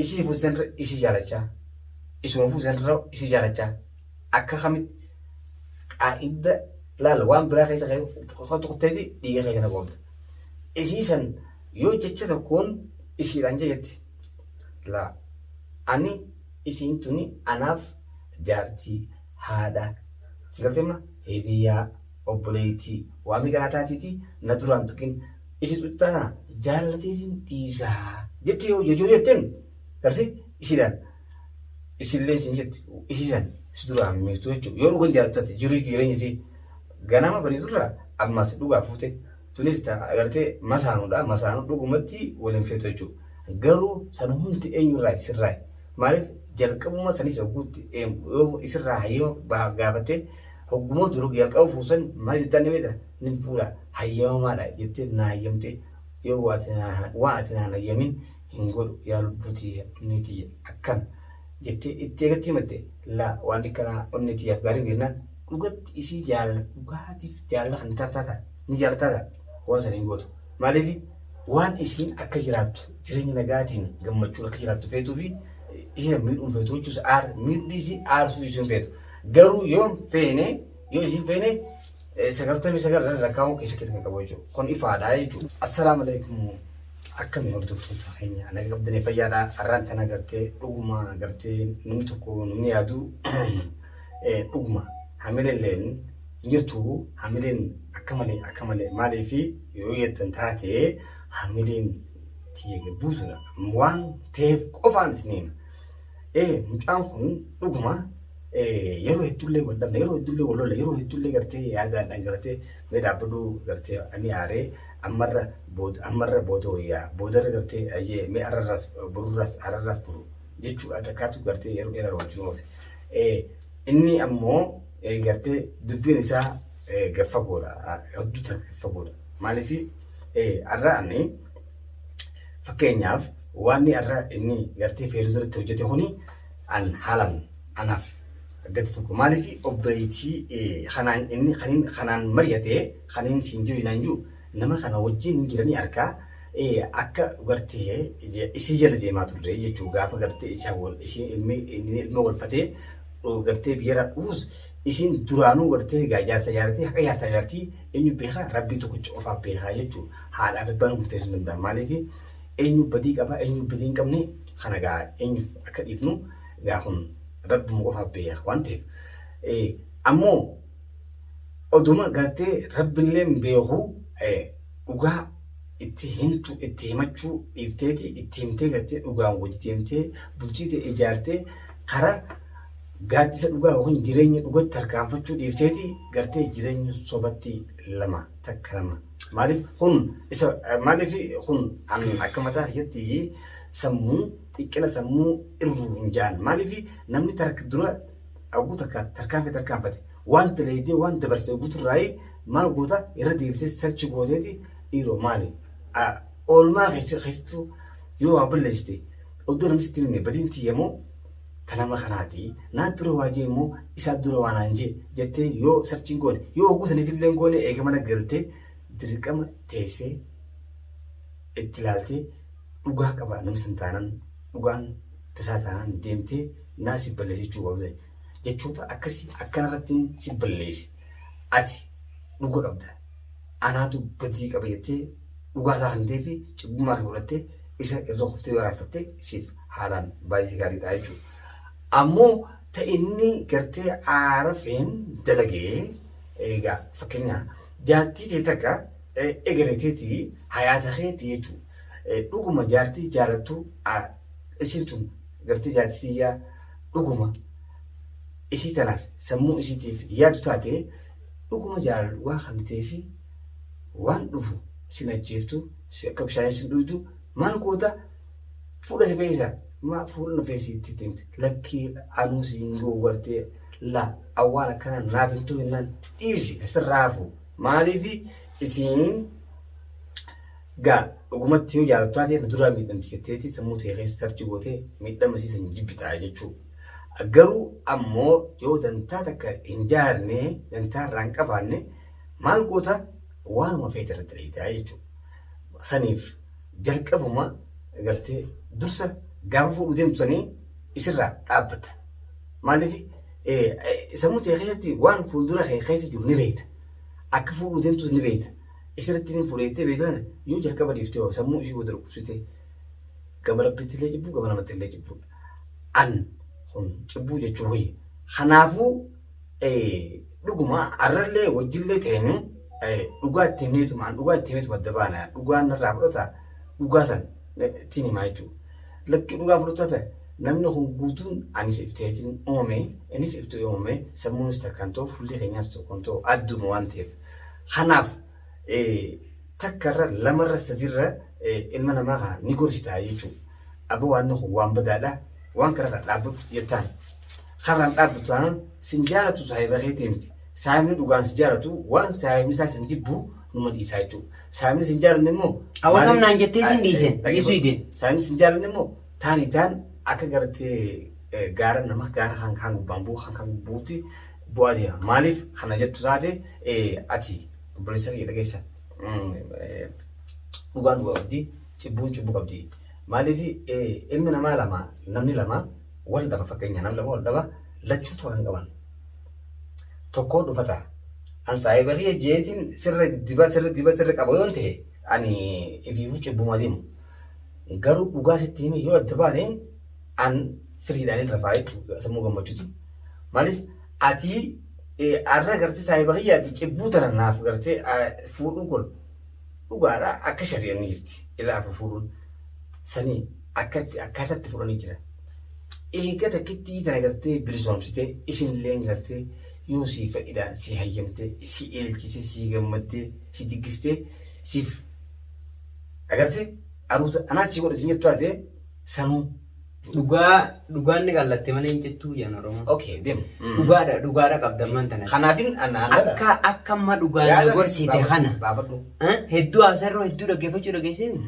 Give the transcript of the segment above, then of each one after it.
isii fuusanirra isii jaalachaa isuma fuusanirra isii jaalachaa akka kamitti qaa'idda laala waan biraa keessa tokkotteeti dhiiga kee kana qoobda. Isii san yoo jecha tokkoon isiidhaan jeetti laa ani isiin tuni anaaf jaartii haadha sigalteema hiriyaa obboleettii waa miiqanaa taatiiti na duraan tuqin isi tuttaa jaallateetiin dhiisaa jetti yoo jechuu jetteen gartee isiidhaan isillee isin jetti isiisan si duraan miiftuu jechuudha yoo dhugan jaallatate jiru jireenya isii ganama bariiturraa ammas dhugaa fuute tunis agartee masaanuudha masaanuu dhugumatti waliin feetu jechuudha garuu san hundi eenyurraa sirraa maaliif jalqabuma sanis hogguutti yoo isirraa hayyama gaafatee hogguma duru jalqabu fuusan maal jettaan ni beekta ni fuudha hayyamamaadha jettee na hayyamte yoo waa ati naan hayyamin hin godhu yaa lubbuutii onnee akkam jettee itti eegatti himatte laa waan akkanaa onnee tiyyaaf gaarii beeknaan dhugatti isii dhugaatiif jaalala kan taata ni jaallataadha waan sana hin gootu maaliif waan isiin akka jiraattu jireenya nagaatiin gammachuun akka jiraattu feetuu fi isiin miidhuun feetu jechuus miidhuu isii aarsuu isiin feetu garuu yoo isiin feene sagaltamii sagal rakkaa'uu keessatti kan qabu jechuudha kun ifaadha jechuudha. Assalaamu alaikum akkamiin hordoftoota keenya naga qabdanii fayyaadha har'aan tana gartee dhuguma gartee namni tokko namni yaadu dhuguma hamileen hin jirtu hamileen akka malee maaliif yoo jettan taate hamileen tiyya buusudha waan ta'eef qofaan isiniin mucaan kun dhuguma yeroo heddullee wal dhabne yeroo heddullee wal lola yeroo heddullee gartee yaadaan gartee mee dhaabbaduu gartee ani aaree ammarra booda wayyaa boodarra gartee ayyee mee ararras buru jechuudha takkaatu gartee yeroo dheeraa wajjin oofe inni ammoo gartee dubbiin isaa gaffagoodha hedduuta gaffagoodha maaliif arra ani fakkeenyaaf waan arra inni gartee feeruu irratti hojjete kuni an haalan anaaf gati tokko maaliif obboleettii kanaan mari'atee kaniin siin jiru hinaan jiru nama kana wajjin jiranii harkaa akka gartee isii jala deemaa turre jechuu gaafa gartee isiin ilma walfatee gartee biyyarraa dhuus isiin duraanuu gartee jaarsa jaartii haqa jaarsa jaartii eenyu beekaa rabbii tokkicha qofaaf beekaa jechuu haadhaaf abbaan murteessuu hin danda'a maaliif eenyu badii qaba eenyu badii hin qabne kana gaa eenyuuf akka dhiifnu gaa kun rabbuma qofaaf beeka waan ta'eef ammoo oduma gartee rabbillee beeku dhugaa itti himachuu dhiifteeti itti himtee gartee dhugaan wajji himtee bulchiitee ijaartee karaa gaaddisa dhugaa yookiin jireenya dhugatti tarkaanfachuu dhiifteeti gartee jireenya sobatti lama maaliif kun akka mataa hiyyatti sammuu xiqqina sammuu irruu hin jaan maaliif namni dura aguu tarkaanfate waan daleedee waan dabarsee guuturraayii maal goota irra deebisee sarchi gooteeti dhiiroo maali oolmaa keessattuu yoo waa balleessite oddoo namni sitti himne badiin tiyyamoo kanama kanaati naan dura waajee immoo isaa dura waan aanjee jettee yoo sarchiin goone yoo oguu saniif illee goone eegamana galtee dirqama teessee itti ilaaltee dhugaa qaba namni san taanaan dhugaan tasaa taanaan deemtee naa si balleessuu qabda jechoota akkasii akkanarratti si balleessi ati dhuga qabda anaatu gatii qaba jettee dhugaa isaa kan ta'ee fi cibbummaa kan godhattee isa irra kuftee waraabfattee siif haalaan baay'ee gaariidha jechuudha. Ammoo ta'inni gartee aarafeen dalagee egaa fakkeenyaaf jaartii ta'e takka egereeteetii hayaata keetii jechuudha. Dhuguma jaartii jaalattu isin tun gartee jaartitiyyaa dhuguma isii tanaaf sammuu isiitiif yaadu taate dhuguma jaalallu waa kan ta'eefi waan dhufu sin ajjeeftu akka bishaan sin dhugdu maal goota fuudha si fe'isaa ma fuula feesiitti timti lakkii anuu siin gartee la awwaan akkana naaf hin ta'u jennaan dhiisi asirraafu maaliif isiin gaa dhugumatti yoo jaalattu taate duraa miidhamti jetteeti sammuu ta'e keessa sarchi gootee miidhama siisan jibbitaa jechuudha. Garuu ammoo yoo dantaa takka hin jaalanne dantaa irraa hin qabaanne maal goota waanuma feete irratti dheedaa jechuudha. Saniif jalqabuma gartee dursa gaafa fuudhu deemtusanii isirraa dhaabbata. Maaliif sammuu ta'e keessatti waan fuuldura keessa jiru ni beekta. Akka fuudhu deemtus ni beekta. Isirratti ni fuudhettee beektan yoo jalqaba dhiiftee sammuu ishee wada dhukkubsitee gama rabbitti illee jibbuu gama namatti illee jibbuu. An kun jibbuu jechuun hoyi. Kanaafuu dhuguma arrallee wajjillee ta'anii dhugaa itti himeetu madda baana. Dhugaan irraa fudhata dhugaa san ittiin himaa jechuudha. Lakki dhugaa fudhata namni kun guutuun anis ifteetiin uumame innis iftee uumame sammuunis takkaan ta'u fuullee keenyaas tokkoon ta'u adduma waan ta'eef. Kanaaf takkarra lamarra sadiirra ilma namaa kana ni gorsitaa jechuudha. Abba waan kun waan badaadha waan kanarra dhaabbatu jettaan. Karraan dhaabbatu taanaan sin jaalatu saahiba keetii miti. Saahibni dhugaan si jaalatu waan saahibni isaa sin jibbu numa dhiisaa jechuudha. Saahibni sin jaalanne immoo hawwatam naan jetteetiin dhiisen dhiisuu hideen. Saahibni sin jaalanne immoo taan akka gartee gaara nama gaara kan gubbaan bu'u kan buuti bu'aa deema. Maaliif kana jettu taate ati obboleessa kiyya dhageessa dhugaan dhugaa qabdi cibbuun cibbuu qabdi. Maaliif ilmi namaa lama namni lama wal dhaba fakkeenya namni lama wal dhaba lachuu tokko kan qaban. Tokko dhufata. An saahiba kiyya jeetiin sirra qaba yoo ta'e ani ifiifuu cibbuma deemu. Garuu dhugaa sitti himi yoo adda baane an firiidhaan rafaa jechuudha sammuu gammachuuti. Maaliif ati arra gartee saahiba kiyyaatti cibbuu tana naaf gartee fuudhuu kun dhugaadhaa akka shari'aan ni jirti. Ilaafa fuudhuun sanii akkaataatti fuudhanii jira. Eega takkitti tana gartee bilisoomsitee isinillee gartee yoo sii fedhidhaan si hayyamtee si eelchise si gammattee si diggistee siif agartee aruusa anaas si godhe si jettu taate sanuu. Dhugaan ni qallatte malee hin jettuu jedhan Oromoo. Okay, deemu. Dhugaadha qabdammaan tana. Kanaafin akka amma dhugaan gorsite kana hedduu haasarroo hedduu dhaggeeffachuu dhageesseemi.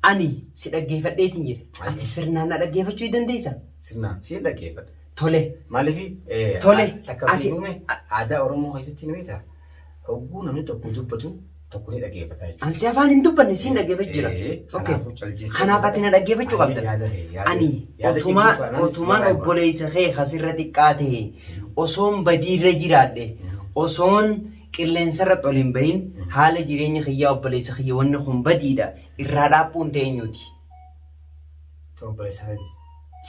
Ani si dhaggeeffadheetiin jira. Ati sirnaan na dhaggeeffachuu dandeessaa? Sirnaan si dhaggeeffadha. Tole. Maaliif Tole. Takkasii uume aadaa Oromoo keessatti ni beektaa? Hogguu namni tokko dubbatu tokko ni dhaggeeffata jechuudha. Ansi afaan hin dubbanne siin dhaggeeffachuu jira. Kanaaf ati na dhaggeeffachuu qabda. Ani otumaan obboleessa kee kasirra xiqqaa ta'e osoon badiirra jiraadhe osoon qilleensarra ol hin bahin haala jireenya kiyyaa obboleessa kiyya wanni kun badiidha irraa dhaabbuun ta'eenyuuti.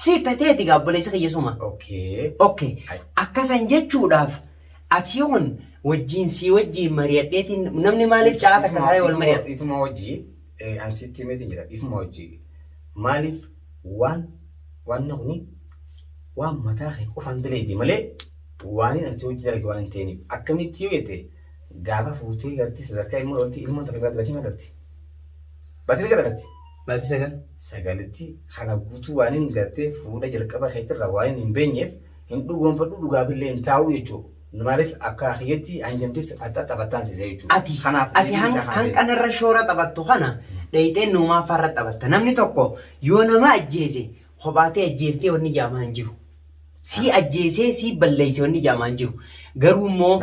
Si tateeti gaa obboleessa kiyya suma. Akkasan jechuudhaaf ati yoon wajjin si wajjin mari'adheetiin namni maaliif caata kanaa wal mari'atu? Ifuma wajjii ansitti himeetiin jira ifuma wajjii maaliif waan kuni waan mataa kee qofaan daleeti malee waan hin asii hojii dalage waan hin ta'iniif akkamitti yoo jette gaafa fuutee gartee sadarkaa ilmoo tokko irratti batii madalti. Batii garagatti. Batii sagal. Sagalitti kana guutuu waan hin gartee fuudha jalqaba keetirra waan hin beenyeef hin dhugoonfadhu dhugaabillee hin taa'u jechuudha. Maaliif akka kiyyatti hanjamtis taphattaan siisee jechuudha. Ati hanqanarra shoora taphattu kana dheeyxeen nuumaa farra taphatta. Namni tokko yoo nama ajjeese kophaatee ajjeeftee wanni jaamaa hin jiru. Si ajjeesee si balleesse wanni jaamaa hin jiru. Garuu immoo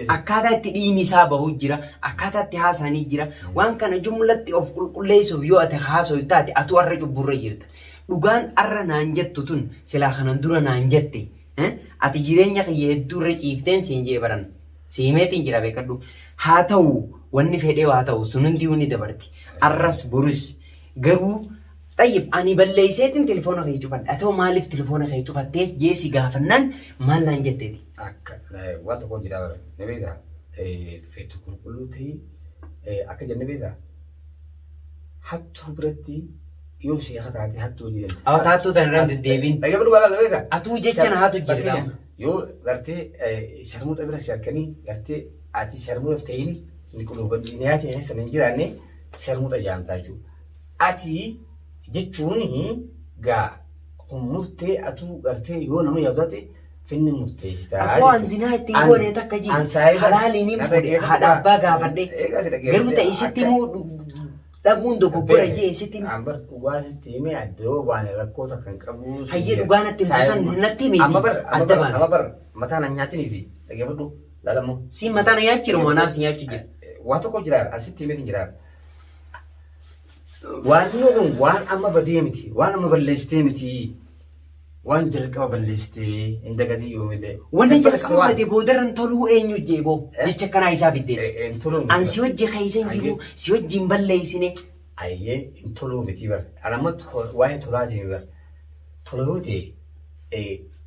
akkaataa itti dhiigni isaa bahu jira. Akkaataa itti haasanii jira. Waan kana jumlatti of qulqulleessuuf yoo ati haasa'u taate atu arra cubburra jirta. Dhugaan arra naan jettu tun silaa kanan dura naan jette. Ati jireenya kiyya hedduurra ciifteen siin jee baran. Siimeetiin jira beekadhu. Haa ta'u wanni fedhee haa ta'u sun hundi ni dabarti. Arras boris garuu tayyib ani balleesseetiin telefoona kee cufadha. Atoo maaliif telefoona kee cufattees jeesi gaafannaan maal naan jetteeti? Akka waan tokko jira bara. Ne beekaa feetu qulqulluu ta'ii akka jenne beekaa hattuu biratti yoo sheekha taate hattuu hojii dandeenya. Awwa hattuu tan irraa deddeebiin. Dhaggeeffadhu dhugaa laala beekaa. Atuu jecha na hatu jira. Yoo gartee sharmuuxa bira si harkanii gartee ati sharmuuxa ta'in ni qulqulluu nyaata keessa hin jiraanne sharmuuxa jaamtaa jechuudha. Ati jechuun gaa murtee atuu gartee yoo nama yaadu taate finni murteessitaa. Akkoo ansinaa ittiin goonee takka jiru halaaliin hin fuudhe haadha abbaa gaafadhe garuu ta'e isitti immoo dhabuun dogoggora jee isitti. Ambar dhugaa sitti himee addoo baane rakkoota kan qabu. Hayyee dhugaa natti buusan natti himee adda baane. Amma bar mataa na nyaatiniiti dhaggeeffadhu laalamoo. Si mataa na nyaachiru moo naas nyaachu jira. Waa tokko jiraara asitti himeetiin jiraara. waan nuun waan amma badee miti waan amma balleessitee miti waan jalqaba balleessitee hin dagatii yoomillee wanni jalqaba badee boodarran toluu eenyu jeeboo jecha kanaa isaa fiddee an si wajji keeysan jiru si wajjiin balleessine ayyee hin toluu miti bar anamatti waa'ee tolaatii bar toloote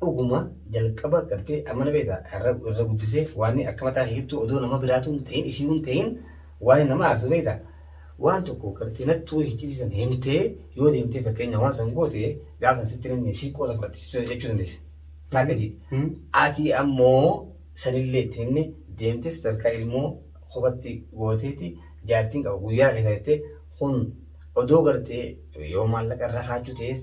dhuguma jalqaba gartee amana beeta irra guddisee waan akka mataa hedduu odoo nama biraatuun ta'in isinuun ta'in waan nama aarsu beeta waan tokko gartee nattuu hiccisiisan himtee yoo deemtee fakkeenya waan san goote gaafa sitti namni siiqoosa fudhatte jechuu dandeessa. Taakati ati ammoo sanillee itti himne deemtee sadarkaa ilmoo kophaatti gooteeti jaartiin qaba guyyaa keessa jettee kun odoo gartee yoo maallaqa irra kaachuu ta'es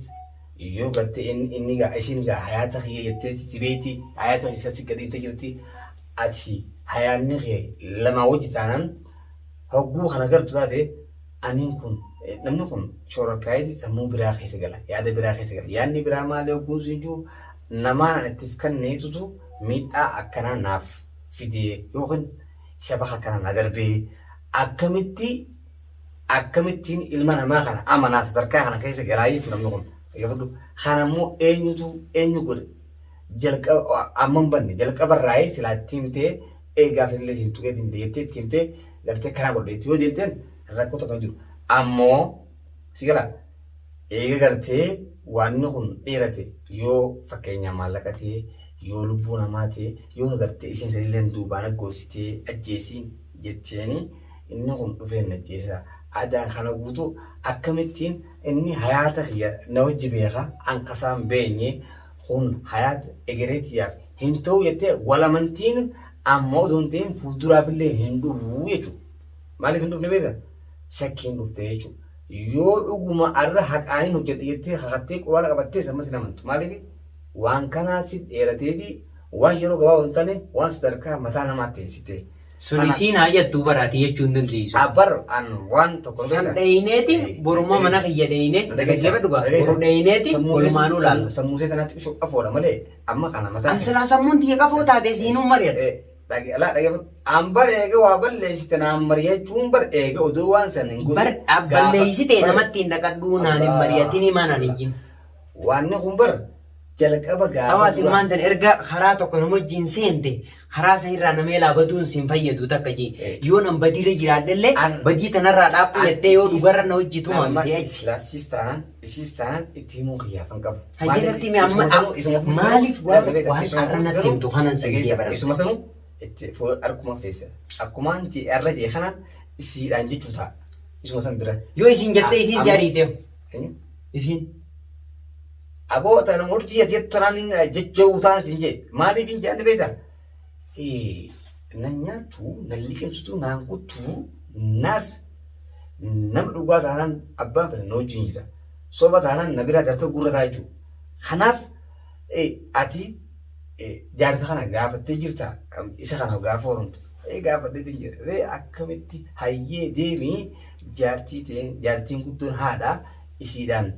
yoo gartee inni gaa ishiin gaa hayaata kiyya jetteeti tibeeti hayaata keessatti gadiitti jirti ati hayaanni kee lama wajji taanaan hogguu kana gartu taate aniin kun namni kun shororkaayiti sammuu biraa keessa gala yaada biraa keessa gala yaadni biraa maalee hogguun siin jiru namaan an ittiif kanneetutu miidhaa akkanaa naaf fidee yookaan shabaha kana na darbee akkamittiin ilma namaa kana amanaa sadarkaa kana keessa galaa jechuudha namni kun. Kanammoo eenyu godhe jalqaba amman banne jalqaba irraa silaatti himtee eegaaf illee siin tuqeetiin jettee himtee gartee kanaa godheetti yoo deemteen rakkoota kan jiru ammoo si gala eega gartee waan kun dheerate yoo fakkeenya maallaqa ta'e yoo lubbuu namaa ta'e yoo gartee isiin sanillee duubaan goositee ajjeesiin jetteeni inni kun dhufee ajjeesaa adaan kana guutuu akkamittiin inni hayaata kiyya na wajji beeka ankasaan beenye kun hayaata egereetiyaaf hin ta'u jettee walamantiin ammoo odoon ta'in fuulduraafillee hin dhufuu jechuudha. Maaliif hin dhufne beekta? Shakkiin dhufte jechuudha. Yoo dhuguma arra haqaaniin hojjedhe jettee haqattee quraana qabattee sammas hin amantu. Maaliif waan kanaa si dheerateeti waan yeroo gabaabaa hin taane waan sadarkaa mataa namaatti teessitee. Sunisiin hajattuu baraati jechuun dandeessu. Abbar an waan tokko san dhayineeti boruma mana kiyya dhayine dhaggeeffadhu dhugaa boru dhayineeti walumaanuu laalla. Sammuusee tanatti bishoo qafoodha malee amma kana mataa. An silaa sammuun tiyya qafoo taate siinuu mari'adha. Dhaggeeffadhu an bar eega waa balleessite naan mari'achuun bar eega oduu waan san hin bar balleessite namatti hin dhaqadhuu naan hin mari'atini maanaan hin jin. Waanni kun bar jalqaba gaafa Hawaati maantan erga karaa tokko nama wajjin seente karaa san irraa nama elaabaduun siin fayyadu takka jee yoo nan badiirra jiraadhellee badii tanarraa dhaabbu jettee yoo dhugarra na hojjitu maamtee achi. Isiis taanaan itti himuu kiyyaafan qabu. Hayyanatti mi amma maaliif waan arranatti himtu kanan siin jee bara. Isuma sanuu itti harkumaaf teessa. Akkumaan arra jee kanaan isiidhaan jechuu ta'a. Isuma san bira. Yoo isin jettee isiin si ariiteef. Isin. Aboota nama urjii ati turaan jechuu taa'an siin jee maaliif hin jedhan beektaa? Nan nyaatu nan liqimsitu naan kuttu naas nama dhugaa taanaan abbaan fedhan na wajjin jira. Soba taanaan na biraa darta gurra ta'a jechuudha. Kanaaf ati jaarsa kana gaafattee jirta isa kana gaafa horomtu. Gaafadheetiin jira akkamitti hayyee deemii jaartiin guddoon haadha isiidhaan.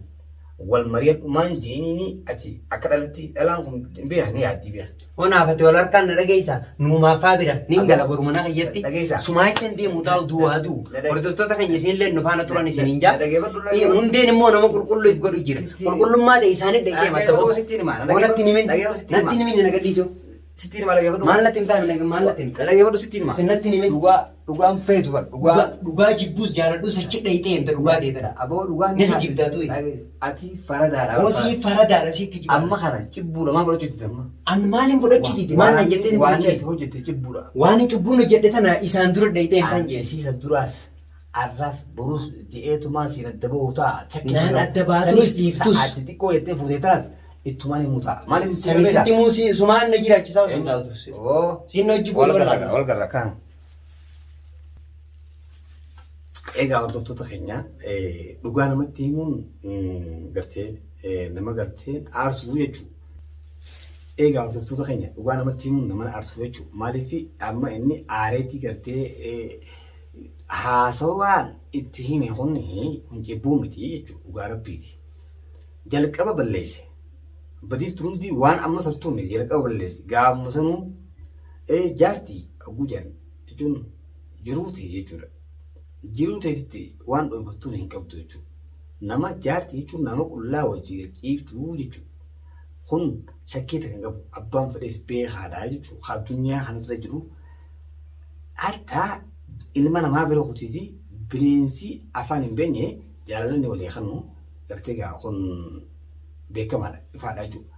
Wal mari'atu maan jeeniini ati akka dhalatti dhalaan kun beeka ni yaaddi beeka. Onaafate wal harkaan na dhageessa nuumaafaa bira nin gala boruma na kayyatti sumaachan deemu taa'u duwwaa du'u hordoftoota keenya isinillee nu faana turan isiniin jaa hundeen immoo nama qulqulluuf godhu jira qulqullummaa ta'e isaanii dhaqee matta bo'o natti nimin nagadhiisoo. Sittiin maal dhaggeeffadhu? Maal natti hin taane maal natti hin taane? Dhaggeeffadhu sittiin maal? Sinnatti nimin dhugaan feetu bar dhugaa jibbuus jaaladhu sachi dhayitee himta dhugaa ta'edha. Aboo dhugaan ni jibdaatu. Ati faradaadha. Osii faradaadha si jibba. Amma kana jibbuudha maal fudhachuuti amma? An maaliin fudhachuu diti maal nan jettee waan itti hojjette jibbuudha. Waan cubbuun hojjedhe tana isaan dura dhayitee himtan jee. Isiisa duraas arraas boruus je'eetumaa siin adda ba'uu ta'a. Naan adda baatus dhiiftus. Ati xiqqoo jettee fuutee taas. Ittumaan himu ta'a. Maaliif samiisitti muusii sumaan na jiraachisaa osoo hin taa'utus. Siin hojii fuuldura wal garra kaan. Egaa hordoftoota keenya dhugaa namatti himuun gartee nama gartee aarsuu jechuudha. Egaa hordoftoota keenya dhugaa namatti himuun nama aarsuu jechuudha. Maaliif amma inni aareetti gartee haasawaan itti hime kun jibbuu miti jechuudha dhugaa rabbiiti. Jalqaba balleesse. Badii turundi waan amma toltuun jalqaba balleesse gaafuma sanuu jaartii gujan jechuun jiruuti jechuudha. Jiruu teessitti waan dhoofatuun hin qabdu jechuudha. nama jaartii jechuun nama qullaa wajjii ciiftuu jechuudha. Kun shakkiita kan qabu abbaan fedhes beekaadhaa jechuudha. Addunyaa kanarra jiru hatta ilma namaa bira kutiiti bineensi afaan hin beekne jaalalli walii kanu gartee gaa kun beekamaadha ifaadhaa jechuudha.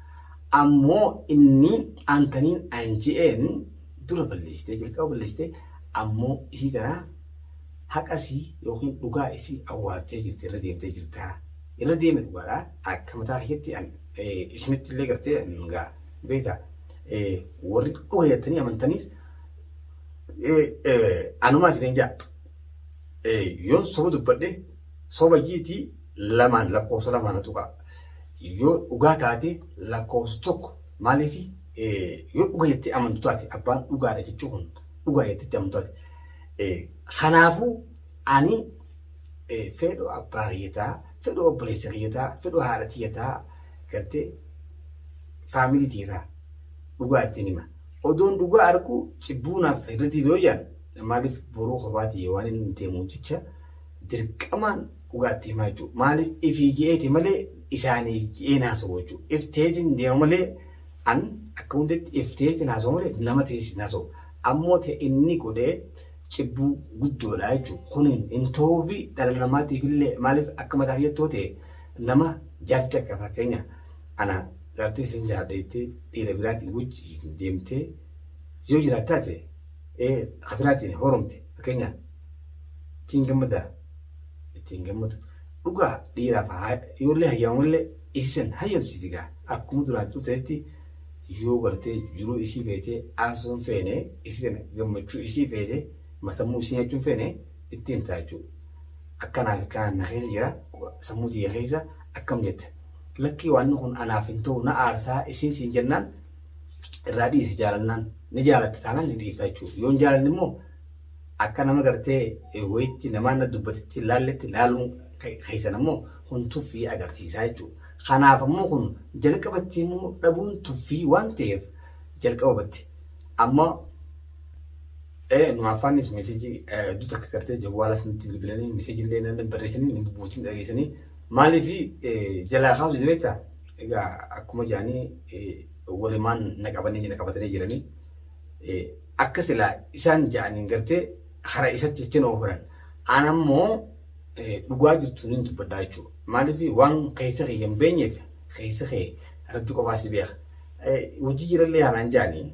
Ammoo inni antaniin anji'een dura balleessitee jalqaba balleessitee ammoo isii tanaa haqasii yookiin dhugaa isii awwaattee jirti irra deemtee jirta. Irra deeme dhugaadhaa akka mataa keetti isinitti illee gartee gaa beektaa warri dhuga jettanii amantaniis anumaa isiniin jaa yoon soba dubbadhe soba jiitii lamaan lakkoofsa lamaan tuqaa. Yoo dhugaa taate lakkoofsa tokko maaliif yoo dhuga jettee amantu taate abbaan dhugaadha jechuun kun dhugaa jettee amantu taate. Kanaafuu ani fedhoo abbaa kiyyataa, fedhoo obboleessa kiyyataa, fedhoo haadha kiyyataa gartee faamilii kiyyataa dhugaa ittiin hima. Odoon dhugaa argu cibbuunaaf irratti yoo jaan maaliif boroo kophaati waan inni deemu jecha dirqamaan dhugaa itti himaa jechuudha. Maaliif ifii je'eeti malee isaanii je'ee naasa'u jechuudha. Ifteetiin deema malee an akka hundatti ifteetiin naasa'u malee nama teessi naasa'u. Ammoo ta'e inni godhee cibbuu guddoodha jechuudha. Kuniin hin ta'uufi dhala namaatiif illee maaliif akka mataa kiyyattoo ta'e nama jaartii akka fakkeenya ana gartee isin jaadheettee dhiira biraatiin wajjin deemtee yoo jiraat taate kabiraatiin horomte fakkeenya ittiin gammadaa ittiin gammadu dhugaa dhiiraaf yoollee hayyamallee isisan hayyamsiisi gaa akkuma duraan tuteetti yoo gartee jiruu isii feetee aasuun feene isisan gammachuu isii feetee masammuu isii jechuun feene ittiin ta'a jechuudha. Akkanaaf kan na keessa jira sammuu tiyya keessa akkam jette lakkii waan kun anaaf hin ta'u na aarsaa isiin siin jennaan irraa dhiisi jaalannaan ni jaalatte taanaan ni dhiifta jechuudha. Yoon jaalanne immoo akka nama gartee wayitti namaan na dubbatetti laalletti laaluun keessan immoo kun tuffii agarsiisaa jechuudha. Kanaaf immoo kun jalqabatti immoo dhabuun tuffii waan ta'eef jalqabatti amma nu afaanis meesejii hedduu akka gartee jawwaala sanatti bilbilanii meesejii illee nan barreessanii ni buutiin dhageessanii maaliif jalaa kaa'u jireetta egaa akkuma jaanii walumaan na qabatanii jiranii akka silaa isaan ja'aniin gartee hara isatti jechin oofuran an ammoo dhugaa jirtu ni dubbadhaa jechuudha. Maaliif waan keessa kee hin beenyeef keessa kee rabbi qofaasi beeka. Hojii jirallee haanaan ja'anii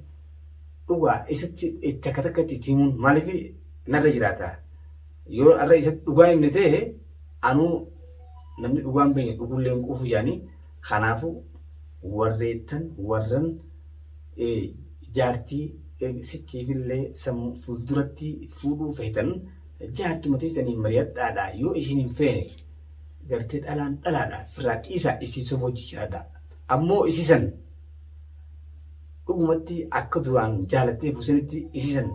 dhugaa isatti takka takkatti himuun maaliif narra jiraata. Yoo arra isatti dhugaa himne ta'e anuu namni dhugaa hin beenye dhugullee hin quufu jaanii kanaafuu warreettan warran jaartii sichiifillee fuulduratti fuudhuu feetan jaartuma teessanii mari'adhaadhaa yoo ishiin hin feene gartee dhalaan dhalaadhaa firraa dhiisaa isiin hojii jiraadhaa. Ammoo isiisan dhugumatti akka duraan jaalattee fuusanitti isiisan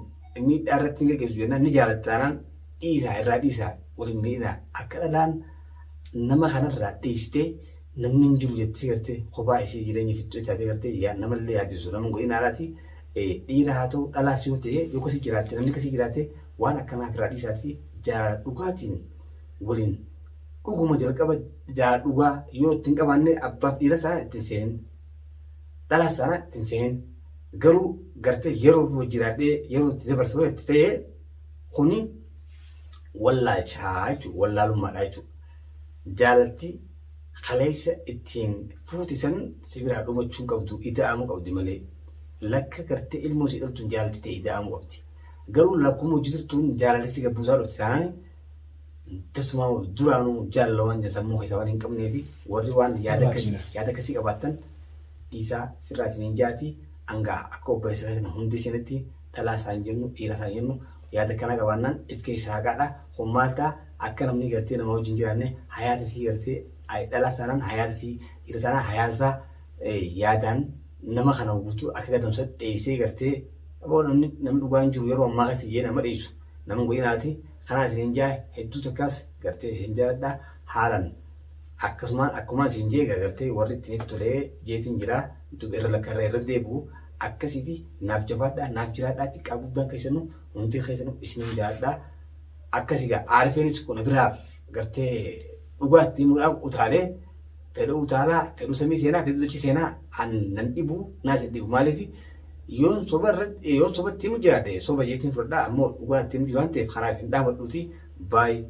miidhaa irratti hin gaggeessu jennaan ni jaalatta taanaan dhiisaa irraa dhiisaa waliin miidhaa akka dhalaan nama kanarraa dhiistee namni hin jiru jettee gartee kophaa isii jireenya fixxuu taatee gartee namallee yaaddisu nama godhin haalaati dhiira haa ta'u dhalaas yoo ta'e yoo kasii jiraatte namni kasii jiraatte waan akkanaa irraa dhiisaati jaalala dhugaatiin waliin dhuguma jalqaba jaalala dhugaa yoo ittiin qabaanne abbaaf dhiira sana ittiin seenin dhalaas sana ittiin seenin garuu gartee yeroo jiraadhee yeroo itti dabarsu itti ta'ee kuni wallaalchaa jechuudha wallaalummaadha jechuudha. Jaalatti kaleessa ittiin fuutisan sibiraa dhumachuun qabdu ida'amuu qabdi malee lakka gartee ilmoo ishee dhaltuun jaalatti ta'e ida'amuu qabdi. Garuu lakkuma hojii turtuun jaalalli gabbuusaa dhufti taanaan tasuma duraanuu jaalala waan sammuu keessaa waan hin qabnee fi warri waan yaada akkasii qabaatan dhiisaa firraa isin hin jaati hangaa akka obboleessa kana hundi isinitti dhalaa isaan jennu dhiira isaan jennu yaada kana qabaannaan if keessaa haqaadha. Kun maal ta'a akka namni gartee nama wajjin jiraanne hayaata isii gartee dhalaa isaanaan hayaata isii dhiira isaanaa hayaasa yaadaan nama kana guutuu akka gadamsa dheessee gartee namni dhugaan jiru yeroo ammaa kasi jee nama dheessu nama godhinaati. Kanaa isin jaa hedduu takkaas gartee isin jaaladha haalan akkuma isin jee gartee warri ittiin tolee jeetiin jira irra lakkarra irra deebi'u akkasiiti naaf jabaadha naaf jiraadhaa xiqqaa guddaan keessanuu hundi keessanuu isin jaaladha akkasii gaa aarifeenis kun biraaf gartee dhugaatti muudhaaf utaalee fedhuu utaalaa fedhuu samii seenaa fedhuu sochii seenaa nan dhibu naas dhibu maaliif yoon soba irratti yoon sobatti mu jiraadhe soba jeetiin fudhadhaa ammoo dhugaatti mu jiru waan ta'eef karaa hin dhaamadhuuti baay'ee